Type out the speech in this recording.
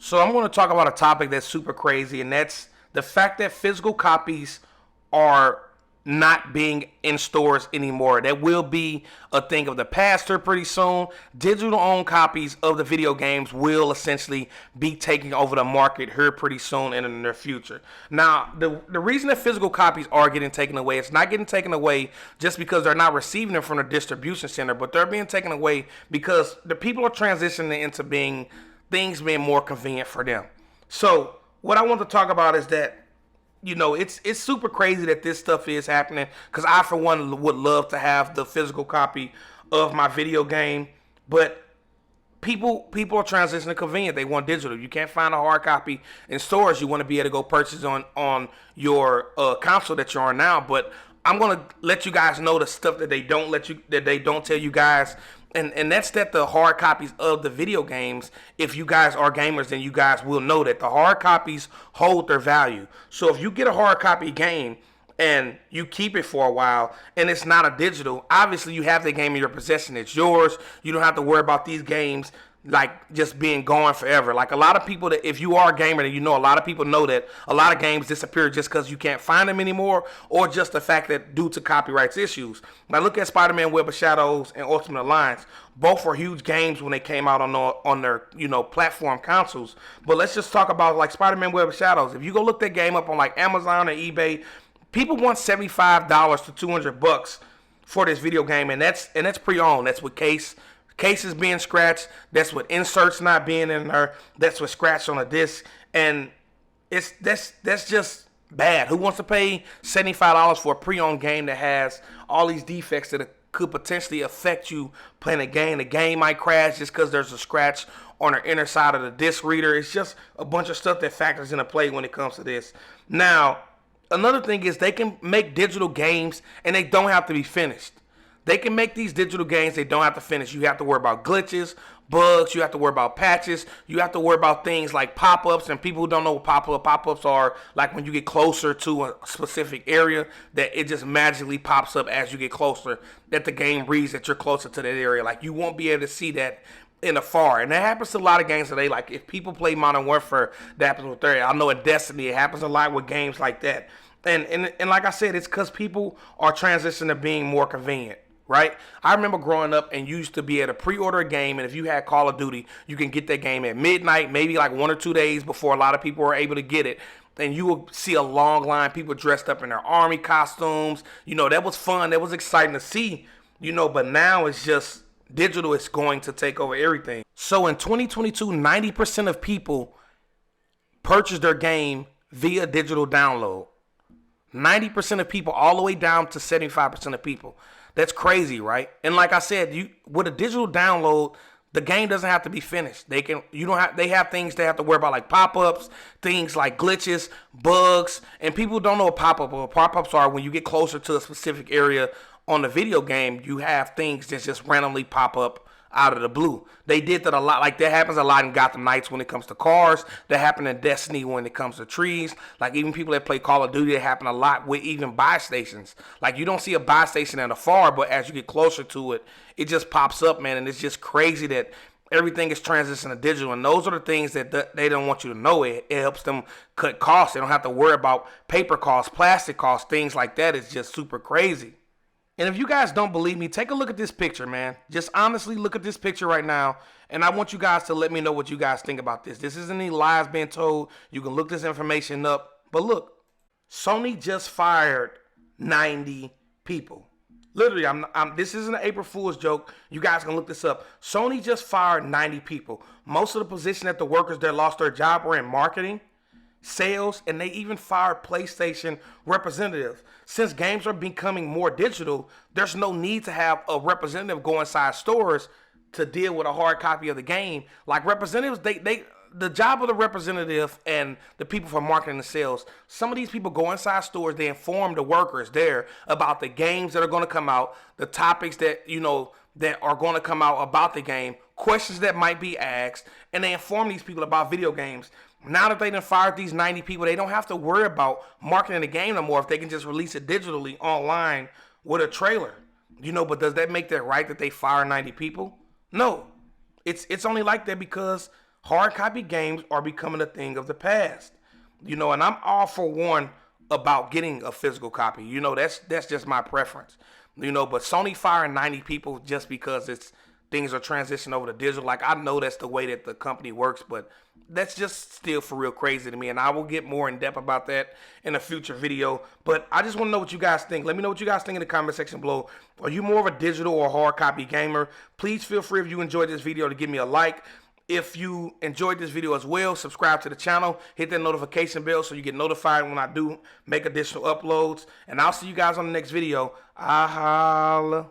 So I'm going to talk about a topic that's super crazy, and that's the fact that physical copies are not being in stores anymore. That will be a thing of the past here pretty soon. Digital owned copies of the video games will essentially be taking over the market here pretty soon in the near future. Now, the reason that physical copies are getting taken away, it's not getting taken away just because they're not receiving them from the distribution center, but they're being taken away because the people are transitioning into things being more convenient for them. So what I want to talk about is that it's super crazy that this stuff is happening because I, for one, would love to have the physical copy of my video game, but people are transitioning convenient. They want digital. You can't find a hard copy in stores. You want to be able to go purchase on your console that you're on now. But I'm gonna let you guys know the stuff that they don't tell you guys. And that's that the hard copies of the video games, if you guys are gamers, then you guys will know that the hard copies hold their value. So if you get a hard copy game and you keep it for a while and it's not a digital, obviously you have the game in your possession. It's yours. You don't have to worry about these games like just being gone forever. Like a lot of people, that if you are a gamer, then a lot of people know that a lot of games disappear just because you can't find them anymore, or just the fact that due to copyrights issues. Now look at Spider-Man Web of Shadows and Ultimate Alliance. Both were huge games when they came out on their platform consoles. But let's just talk about like Spider-Man Web of Shadows. If you go look that game up on like Amazon or eBay, people want $75 to $200 for this video game, and that's pre-owned. That's with cases being scratched. That's with inserts not being in there. That's with scratch on a disc, and that's just bad. Who wants to pay $75 for a pre-owned game that has all these defects that could potentially affect you playing a game? The game might crash just because there's a scratch on the inner side of the disc reader. It's just a bunch of stuff that factors into play when it comes to this. Now, another thing is they can make digital games and they don't have to be finished. They can make these digital games they don't have to finish. You have to worry about glitches, bugs. You have to worry about patches. You have to worry about things like pop-ups. And people who don't know what pop-ups are, like when you get closer to a specific area, that it just magically pops up as you get closer, that the game reads that you're closer to that area. Like you won't be able to see that in the far. And that happens to a lot of games today. Like if people play Modern Warfare, that happens with 30. I know in Destiny, it happens a lot with games like that. And like I said, it's because people are transitioning to being more convenient. Right? I remember growing up and you used to be able to pre-order a game, and if you had Call of Duty, you can get that game at midnight, maybe like 1 or 2 days before a lot of people were able to get it. And you will see a long line, people dressed up in their army costumes. That was fun. That was exciting to see, but now it's just digital is going to take over everything. So in 2022, 90% of people purchase their game via digital download. 90% of people, all the way down to 75% of people. That's crazy, right? And like I said, with a digital download, the game doesn't have to be finished. They have things they have to worry about, like pop-ups, things like glitches, bugs, and people don't know what pop-ups are. When you get closer to a specific area on the video game, you have things that just randomly pop up out of the blue. They did that a lot. Like that happens a lot in Gotham Knights when it comes to cars. That happened in Destiny when it comes to trees. Like even people that play Call of Duty, that happen a lot with even buy stations. Like you don't see a buy station at afar, but as you get closer to it, it just pops up, man. And it's just crazy that everything is transitioning to digital. And those are the things that they don't want you to know. It helps them cut costs. They don't have to worry about paper costs, plastic costs, things like that. It's just super crazy. And if you guys don't believe me, take a look at this picture, man. Just honestly look at this picture right now. And I want you guys to let me know what you guys think about this. This isn't any lies being told. You can look this information up. But look, Sony just fired 90 people. Literally, this isn't an April Fool's joke. You guys can look this up. Sony just fired 90 people. Most of the position that the workers that lost their job were in marketing, sales, and they even fired PlayStation representatives. Since games are becoming more digital, there's no need to have a representative go inside stores to deal with a hard copy of the game. Like representatives, the job of the representative and the people for marketing and sales, some of these people go inside stores, they inform the workers there about the games that are going to come out, the topics that that are going to come out about the game, questions that might be asked, and they inform these people about video games. Now that they done fired these 90 people, they don't have to worry about marketing the game no more if they can just release it digitally online with a trailer. But does that make that right that they fire 90 people? No. It's only like that because Hard copy games are becoming a thing of the past. And I'm all for one about getting a physical copy. That's just my preference. But Sony firing 90 people just because things are transitioning over to digital. Like, I know that's the way that the company works, but that's just still for real crazy to me. And I will get more in depth about that in a future video. But I just want to know what you guys think. Let me know what you guys think in the comment section below. Are you more of a digital or hard copy gamer? Please feel free, if you enjoyed this video, to give me a like. If you enjoyed this video as well, subscribe to the channel, hit that notification bell so you get notified when I do make additional uploads. And I'll see you guys on the next video. Holla.